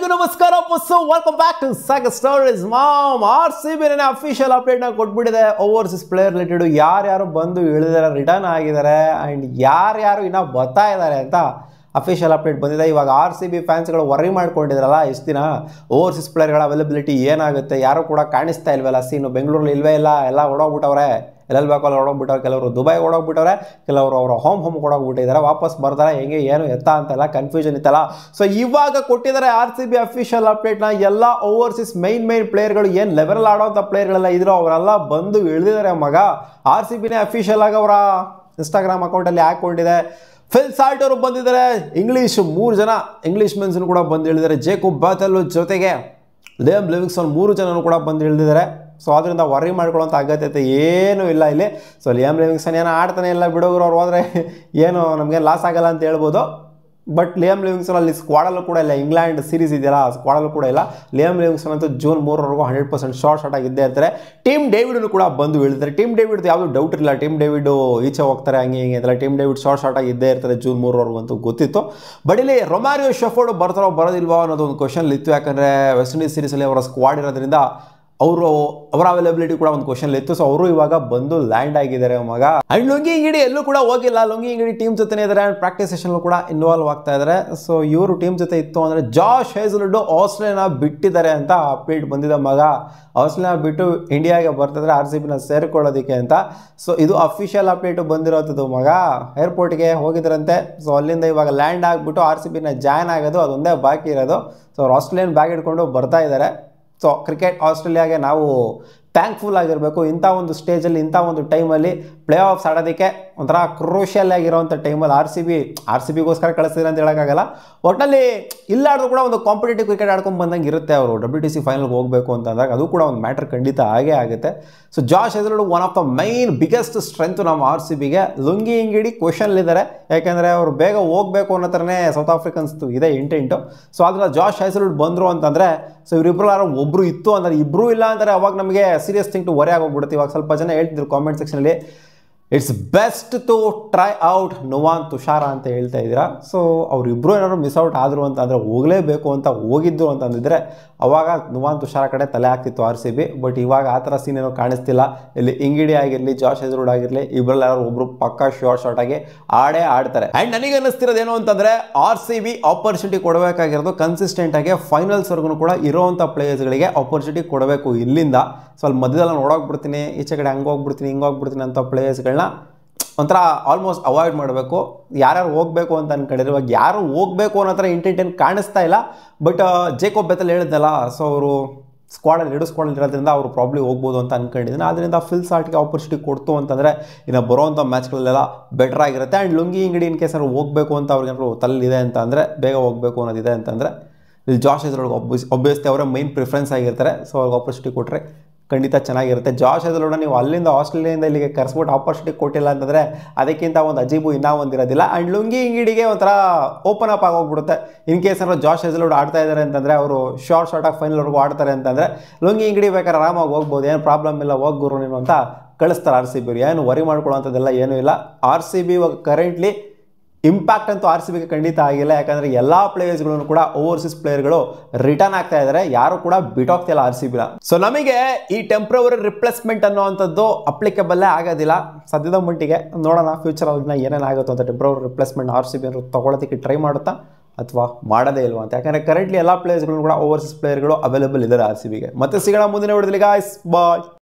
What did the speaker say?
ಎಲ್ರಿಗೂ ನಮಸ್ಕಾರ ಬಸ್ಸು welcome back to saga stories ಮಾಮ್ RCB ಅಫಿಷಿಯಲ್ ಅಪ್ಡೇಟ್ ನ ಕೊಟ್ಬಿಟ್ಟಿದೆ ಓವರ್ಸೀಸ್ ಪ್ಲೇಯರ್ ರಿಲೇಟೆಡ್ ಯಾರ್ಯಾರು ಬಂದು ಇಳಿದಾರೆ ರಿಟರ್ನ್ ಆಗಿದ್ದಾರೆ ಆ್ಯಂಡ್ ಯಾರ್ಯಾರು ಇನ್ನೂ ಬರ್ತಾ ಇದ್ದಾರೆ ಅಂತ ಅಫಿಷಿಯಲ್ ಅಪ್ಡೇಟ್ ಬಂದಿದೆ. ಇವಾಗ RCB ಫ್ಯಾನ್ಸ್ಗಳು ವರಿ ಮಾಡ್ಕೊಂಡಿದ್ರಲ್ಲ ಇಷ್ಟು ದಿನ ಓವರ್ಸೀಸ್ ಪ್ಲೇಯರ್ಗಳ ಅವೈಲಬಿಲಿಟಿ ಏನಾಗುತ್ತೆ, ಯಾರು ಕೂಡ ಕಾಣಿಸ್ತಾ ಇಲ್ವಲ್ಲ, ಸೀನು ಬೆಂಗಳೂರಲ್ಲಿ ಇಲ್ವೇ ಇಲ್ಲ, ಎಲ್ಲ ಓಡೋಗ್ಬಿಟ್ಟವ್ರೆ, ಎಲ್ಲೆಲ್ಲಿ ಬೇಕೋ ಅಲ್ಲಿ ಓಡೋಗ್ಬಿಟ್ಟವ್ರೆ, ಕೆಲವರು ದುಬೈ ಓಡೋಗ್ಬಿಟ್ಟವ್ರೆ, ಕೆಲವರು ಅವರ ಹೋಮ್ ಓಡೋಗ್ಬಿಟ್ಟಿದ್ದಾರೆ, ವಾಪಸ್ ಬರ್ತಾರೆ, ಹೆಂಗೆ ಏನು ಎತ್ತ ಅಂತೆಲ್ಲ ಕನ್ಫ್ಯೂಷನ್ ಇತ್ತಲ್ಲ. ಸೊ ಇವಾಗ ಕೊಟ್ಟಿದ್ದಾರೆ RCB ಅಫಿಷಿಯಲ್ ಅಪ್ಡೇಟ್ನ. ಎಲ್ಲ ಓವರ್ಸೀಸ್ ಮೈನ್ ಪ್ಲೇಯರ್ಗಳು ಏನು ಲೆವೆಲ್ ಆಡೋಂಥ ಪ್ಲೇಯರ್ಗಳೆಲ್ಲ ಇದ್ರು ಅವರೆಲ್ಲ ಬಂದು ಇಳಿದಿದ್ದಾರೆ ಮಗ. RCBನೇ ಅಫಿಷಿಯಲ್ ಆಗಿ ಅವರ ಇನ್ಸ್ಟಾಗ್ರಾಮ್ ಅಕೌಂಟಲ್ಲಿ ಹಾಕೊಂಡಿದೆ. ಫಿಲ್ ಸಾಲ್ಟ್ ಅವರು ಬಂದಿದ್ದಾರೆ, ಇಂಗ್ಲೀಷ್ 3 ಜನ ಇಂಗ್ಲೀಷ್ ಮೆನ್ಸ್ನು ಕೂಡ ಬಂದು ಇಳಿದಿದ್ದಾರೆ, ಜೇಕೊಬ್ ಬ್ಯಾಥೆಲ್ ಜೊತೆಗೆ ಲಿಯಾಮ್ ಲಿವಿಂಗ್ಸ್ಟನ್ 3 ಜನನು ಕೂಡ ಬಂದು ಇಳಿದಿದ್ದಾರೆ. ಸೊ ಅದರಿಂದ ವರಿ ಮಾಡ್ಕೊಳ್ಳೋಂಥ ಅಗತ್ಯತೆ ಏನೂ ಇಲ್ಲ ಇಲ್ಲಿ. ಸೊ ಲಿಯಾಮ್ ಲಿವಿಂಗ್ಸ್ಟನ್ ಏನೋ ಆಡ್ತಾನೆ ಇಲ್ಲ, ಬಿಡೋರು ಅವ್ರು ಹೋದರೆ ಏನು ನಮಗೆ ಲಾಸ್ ಆಗಲ್ಲ ಅಂತ ಹೇಳ್ಬೋದು. ಬಟ್ ಲಿಯಾಮ್ ಲಿವಿಂಗ್ಸ್ಟನ್ ಅಲ್ಲಿ ಸ್ಕ್ವಾಡಲ್ಲೂ ಕೂಡ ಇಲ್ಲ, ಇಂಗ್ಲೆಂಡ್ ಸೀರೀಸ್ ಇದೆಯಲ್ಲ ಸ್ಕ್ವಾಡಲ್ಲೂ ಕೂಡ ಇಲ್ಲ. ಲಿಯಾಮ್ ಲಿವಿಂಗ್ಸ್ಟನ್ ಅಂತೂ ಜೂನ್ 3ರವರೆಗೂ 100% ಶಾರ್ಟ್ ಆಗಿದ್ದೇ ಇರ್ತಾರೆ. ಟೀಮ್ ಡೇವಿಡ್ನು ಕೂಡ ಬಂದು ಇಳಿತಾರೆ. ಟೀಮ್ ಡೇವಿಡ್ ಯಾವುದು ಡೌಟ್ ಇಲ್ಲ, ಟೀಮ್ ಡೇವಿಡ್ ಈಚೆ ಹೋಗ್ತಾರೆ ಹಂಗೆ ಹಿಂಗೆ ಅಂತೆಲ್ಲ. ಟೀಮ್ ಡೇವಿಡ್ ಶಾರ್ಟ್ ಆಗಿದ್ದೇ ಇರ್ತಾರೆ ಜೂನ್ 3ರವರೆಗೂ ಅಂತೂ ಗೊತ್ತಿತ್ತು. ಬಟ್ ಇಲ್ಲಿ ರೊಮಾರಿಯೋ ಶೆಫರ್ಡ್ ಬರ್ತಾರೋ ಬರೋದಿಲ್ವೋ ಅನ್ನೋದು ಒಂದು ಕ್ವಶನ್ ಇತ್ತು. ಯಾಕಂದರೆ ವೆಸ್ಟ್ ಇಂಡೀಸ್ ಸೀರೀಸಲ್ಲಿ ಅವರ ಸ್ಕ್ವಾಡ್ ಇರೋದ್ರಿಂದ ಅವರ ಅವೈಲಬಿಲಿಟಿ ಕೂಡ ಒಂದು ಕ್ವಶನ್ ಇತ್ತು. ಸೊ ಅವರು ಇವಾಗ ಬಂದು ಲ್ಯಾಂಡ್ ಆಗಿದ್ದಾರೆ ಮಗ. ಅಂಡ್ ಲುಂಗಿ ಇಂಗಡಿ ಎಲ್ಲೂ ಕೂಡ ಹೋಗಿಲ್ಲ, ಲುಂಗಿ ಇಂಗಡಿ ಟೀಮ್ ಜೊತೆ ಇದ್ದಾರೆ, ಪ್ರಾಕ್ಟೀಸ್ ಸೆಷನ್ ಕೂಡ ಇನ್ವಾಲ್ವ್ ಆಗ್ತಾ ಇದ್ದಾರೆ. ಸೊ ಇವರು ಟೀಮ್ ಜೊತೆ ಇತ್ತು ಅಂದರೆ ಜಾಶ್ ಹೇಜಲ್ವುಡ್ ಆಸ್ಟ್ರೇಲಿಯಾನ ಬಿಟ್ಟಿದ್ದಾರೆ ಅಂತ ಅಪ್ಡೇಟ್ ಬಂದಿದೆ ಮಗ. ಆಸ್ಟ್ರೇಲಿಯಾ ಬಿಟ್ಟು ಇಂಡಿಯಾಗೆ ಬರ್ತಿದ್ರೆ RCBನ ಸೇರಿಕೊಳ್ಳೋದಕ್ಕೆ ಅಂತ. ಸೊ ಇದು ಅಫಿಷಿಯಲ್ ಅಪ್ಡೇಟ್ ಬಂದಿರೋದು ಮಗ. ಏರ್ಪೋರ್ಟ್ಗೆ ಹೋಗಿದ್ರಂತೆ. ಸೊ ಅಲ್ಲಿಂದ ಇವಾಗ ಲ್ಯಾಂಡ್ ಆಗಿಬಿಟ್ಟು RCBನ ಜಾಯ್ನ್ ಆಗೋದು ಅದೊಂದೇ ಬಾಕಿ ಇರೋದು. ಸೊ ಅವ್ರು ಆಸ್ಟ್ರೇಲಿಯನ್ ಬ್ಯಾಗ್ ಇಟ್ಕೊಂಡು ಬರ್ತಾ ಇದ್ದಾರೆ. ಸೊ ಕ್ರಿಕೆಟ್ ಆಸ್ಟ್ರೇಲಿಯಾಗೆ ನಾವು ಥ್ಯಾಂಕ್ಫುಲ್ ಆಗಿರಬೇಕು. ಇಂಥ ಒಂದು ಸ್ಟೇಜಲ್ಲಿ, ಇಂಥ ಒಂದು ಟೈಮಲ್ಲಿ ಪ್ಲೇ ಆಫ್ಸ್ ಆಡೋದಕ್ಕೆ ಒಂಥರ ಕ್ರೂಷಿಯಲ್ ಆಗಿರೋವಂಥ ಟೈಮಲ್ಲಿ RCBಗೋಸ್ಕರ ಕಳಿಸ್ತಿದ್ರೆ ಅಂತ ಹೇಳೋಕ್ಕಾಗಲ್ಲ. ಒಟ್ಟಿನಲ್ಲಿ ಇಲ್ಲಾಡಿದ್ರು ಕೂಡ ಒಂದು ಕಾಂಪಿಟೇಟಿವ್ ಕ್ರಿಕೆಟ್ ಆಡ್ಕೊಂಡು ಬಂದಂಗೆ ಇರುತ್ತೆ. ಅವರು WTC ಫೈನಲ್ಗೆ ಹೋಗಬೇಕು ಅಂತ ಅಂದಾಗ ಅದು ಕೂಡ ಒಂದು ಮ್ಯಾಟರ್ ಖಂಡಿತ ಆಗೇ ಆಗುತ್ತೆ. So Josh Hazlewood one of the main biggest strength ನಮ್ಮ RCBಗೆ. ಲುಂಗಿ ಇಂಗಿಡಿ ಕ್ವಶನ್ಲಿದ್ದಾರೆ, ಯಾಕೆಂದರೆ ಅವರು ಬೇಗ ಹೋಗಬೇಕು ಅನ್ನೋ ಥರನೇ ಸೌತ್ ಆಫ್ರಿಕನ್ಸ್ದು ಇದೆ ಇಂಟೆಂಟು. ಸೊ ಆದರೆ ಜಾಶ್ ಹೇಜಲ್ವುಡ್ ಬಂದರು ಅಂತಂದರೆ, ಸೊ ಇವರಿಬ್ಬರು ಯಾರೋ ಒಬ್ಬರು ಇತ್ತು ಅಂದರೆ, ಇಬ್ಬರು ಇಲ್ಲ ಅಂದರೆ ಅವಾಗ ನಮಗೆ ಸೀರಿಯಸ್ ಥಿಂಗ್ ಟು ವರಿ ಆಗೋಗ್ಬಿಡುತ್ತೆ. ಇವಾಗ ಸ್ವಲ್ಪ ಜನ ಹೇಳ್ತಿದ್ರು ಕಾಮೆಂಟ್ ಸೆಕ್ಷನಲ್ಲಿ, it's best to try out Nuwan Thushara ಅಂತ ಹೇಳ್ತಾ ಇದ್ದೀರಾ. ಸೊ ಅವರಿಬ್ಬರು ಏನಾದ್ರು ಮಿಸ್ ಔಟ್ ಆದರು ಅಂತಂದರೆ, ಹೋಗಲೇಬೇಕು ಅಂತ ಹೋಗಿದ್ದು ಅಂತಂದಿದ್ರೆ ಅವಾಗ ನುವಾನ್ ತುಷಾರ ಕಡೆ ತಲೆ ಆಗ್ತಿತ್ತು RCB. ಬಟ್ ಇವಾಗ ಆ ಥರ ಸೀನ್ ಏನೋ ಕಾಣಿಸ್ತಿಲ್ಲ. ಇಲ್ಲಿ ಇಂಗಿಡಿ ಆಗಿರಲಿ, ಜಾಶ್ ಹೇಜಲ್ವುಡ್ ಆಗಿರಲಿ, ಇಬ್ಬರಲ್ಲಿ ಯಾರು ಒಬ್ಬರು ಪಕ್ಕಾ ಶಾರ್ಟ್ ಆಗಿ ಆಡ್ತಾರೆ. ಆ್ಯಂಡ್ ನನಗೆ ಅನ್ನಿಸ್ತಿರೋದೇನು ಅಂತಂದರೆ, RCB ಆಪರ್ಚುನಿಟಿ ಕೊಡಬೇಕಾಗಿರೋದು ಕನ್ಸಿಸ್ಟೆಂಟ್ ಆಗಿ ಫೈನಲ್ಸ್ವರೆಗೂ ಕೂಡ ಇರೋವಂಥ ಪ್ಲೇಯರ್ಸ್ಗಳಿಗೆ ಆಪರ್ಚುನಿಟಿ ಕೊಡಬೇಕು ಇಲ್ಲಿಂದ. ಸೊ ಅಲ್ಲಿ ಮಧ್ಯದಲ್ಲಿ ನೋಡೋಗ್ಬಿಡ್ತೀನಿ, ಈಚೆ ಕಡೆ ಹಂಗೆ ಹೋಗ್ಬಿಡ್ತೀನಿ, ಹಿಂಗೆ ಹೋಗ್ಬಿಡ್ತೀನಿ ಅಂತ ಪ್ಲೇಯರ್ಸ್ಗಳನ್ನ ಒಂಥರ ಆಲ್ಮೋಸ್ಟ್ ಅವಾಯ್ಡ್ ಮಾಡಬೇಕು. ಯಾರ್ಯಾರು ಹೋಗಬೇಕು ಅಂತ ಅನ್ಕೊಂಡಿದ್ರು, ಇವಾಗ ಯಾರು ಹೋಗಬೇಕು ಅನ್ನೋ ಥರ ಇಂಟೆಂಟ್ ಏನು ಕಾಣಿಸ್ತಾ ಇಲ್ಲ. ಬಟ್ ಜೇಕೊಬ್ ಬ್ಯಾಥೆಲ್ ಹೇಳಿದ್ನಲ್ಲ, ಸೊ ಅವರು ಸ್ಕ್ವಾಡಲ್ಲಿ 2 ಸ್ಕ್ವಾಡಲ್ಲಿ ಇರೋದ್ರಿಂದ ಅವರು ಪ್ರಾಬ್ಲಿ ಹೋಗ್ಬೋದು ಅಂತ ಅನ್ಕೊಂಡಿದ್ದೀನಿ. ಆದ್ದರಿಂದ ಫಿಲ್ ಸಾಲ್ಟ್ಗೆ ಆಪರ್ಚುನಿಟಿ ಕೊಡ್ತು ಅಂತಂದರೆ ಇನ್ನು ಬರೋವಂಥ ಮ್ಯಾಚ್ಗಳಲ್ಲೆಲ್ಲ ಬೆಟರ್ ಆಗಿರುತ್ತೆ. ಆ್ಯಂಡ್ ಲುಂಗಿ ಇಂಗಡಿ ಇನ್ ಕೇಸ್ ಅವ್ರು ಹೋಗಬೇಕು ಅಂತ ಅವ್ರಿಗೇನಾದ್ರು ತಲೆಯಿದೆ ಅಂತ ಅಂದರೆ, ಬೇಗ ಹೋಗಬೇಕು ಅನ್ನೋದಿದೆ ಅಂತಂದರೆ, ಇಲ್ಲಿ ಜಾಶ್ ಹೇಜಲ್ವುಡ್ ಒಬ್ಬಿಯಸ್ಲಿ ಅವರೇ ಮೈನ್ ಪ್ರಿಫರೆನ್ಸ್ ಆಗಿರ್ತಾರೆ. ಸೊ ಅವ್ರಿಗೆ ಆಪರ್ಚುನಿಟಿ ಕೊಟ್ಟರೆ ಖಂಡಿತ ಚೆನ್ನಾಗಿರುತ್ತೆ. ಜಾಶ್ ಹೇಜಲ್ವುಡ್ ನೀವು ಅಲ್ಲಿಂದ ಆಸ್ಟ್ರೇಲಿಯಾದಿಂದ ಇಲ್ಲಿಗೆ ಕರೆಸ್ಬಿಟ್ಟು ಆಪರ್ಚುನಿಟಿ ಕೊಟ್ಟಿಲ್ಲ ಅಂತಂದರೆ ಅದಕ್ಕಿಂತ ಒಂದು ಅಜೀಬು ಇನ್ನೂ ಒಂದಿರೋದಿಲ್ಲ. ಆ್ಯಂಡ್ ಲುಂಗಿ ಇಂಗಿಡಿಗೆ ಒಂಥರ ಓಪನ್ ಅಪ್ ಆಗೋಗ್ಬಿಡುತ್ತೆ. ಇನ್ ಕೇಸ್ ಏನಾದ್ರು ಜಾಶ್ ಹೇಜಲ್ವುಡ್ ಆಡ್ತಾ ಇದ್ದಾರೆ ಅಂತಂದರೆ, ಅವರು ಶಾರ್ಟ್ ಆಗಿ ಫೈನಲ್ವರೆಗೂ ಆಡ್ತಾರೆ ಅಂತಂದರೆ, ಲುಂಗಿ ಇಂಗಿಡಿ ಬೇಕಾದ್ರೆ ಆರಾಮಾಗಿ ಹೋಗ್ಬೋದು, ಏನು ಪ್ರಾಬ್ಲಮ್ ಇಲ್ಲ, ಹೋಗಿ ಗುರು ನೀನು ಅಂತ ಕಳಿಸ್ತಾರೆ RCB. ಏನು ವರಿ ಮಾಡ್ಕೊಳ್ಳೋಂಥದ್ದೆಲ್ಲ ಏನೂ ಇಲ್ಲ. RCB ಇವಾಗ ಕರೆಂಟ್ಲಿ ಇಂಪ್ಯಾಕ್ಟ್ ಅಂತೂ RCBಗೆ ಖಂಡಿತ ಆಗಿಲ್ಲ. ಯಾಕಂದರೆ ಎಲ್ಲ ಪ್ಲೇಯರ್ಸ್ಗಳನ್ನು ಕೂಡ ಓವರ್ಸೀಸ್ ಪ್ಲೇಯರ್ಗಳು ರಿಟರ್ನ್ ಆಗ್ತಾ ಇದ್ದಾರೆ, ಯಾರು ಕೂಡ ಬಿಟ್ಟೋಗ್ತಿಲ್ಲ RCBನ. ಸೊ ನಮಗೆ ಈ ಟೆಂಪ್ರವರಿ ರಿಪ್ಲೇಸ್ಮೆಂಟ್ ಅನ್ನೋವಂಥದ್ದು ಅಪ್ಲಿಕೇಬಲ್ಲೇ ಆಗೋದಿಲ್ಲ ಸದ್ಯದ ಮಟ್ಟಿಗೆ. ನೋಡೋಣ ಫ್ಯೂಚರ್ ಅವ್ರನ್ನ ಏನೇನಾಗುತ್ತೋ ಅಂತ. ಟೆಂಪ್ರವರಿ ರಿಪ್ಲೇಸ್ಮೆಂಟ್ RCB ತೊಗೊಳೋದಕ್ಕೆ ಟ್ರೈ ಮಾಡುತ್ತಾ ಅಥವಾ ಮಾಡೋದೇ ಇಲ್ವಾ ಅಂತ. ಯಾಕಂದರೆ ಕರೆಂಟ್ಲಿ ಎಲ್ಲ ಪ್ಲೇಯರ್ಸ್ಗಳು ಕೂಡ ಓವರ್ಸೀಸ್ ಪ್ಲೇಯರ್ಗಳು ಅವೈಲೇಬಲ್ ಇದ್ದಾರೆ RCBಗೆ. ಮತ್ತೆ ಸಿಗೋಣ ಮುಂದಿನ ವಿಡಿಯೋದಲ್ಲಿ ಗಾಯ್ಸ್, ಬಾಯ್.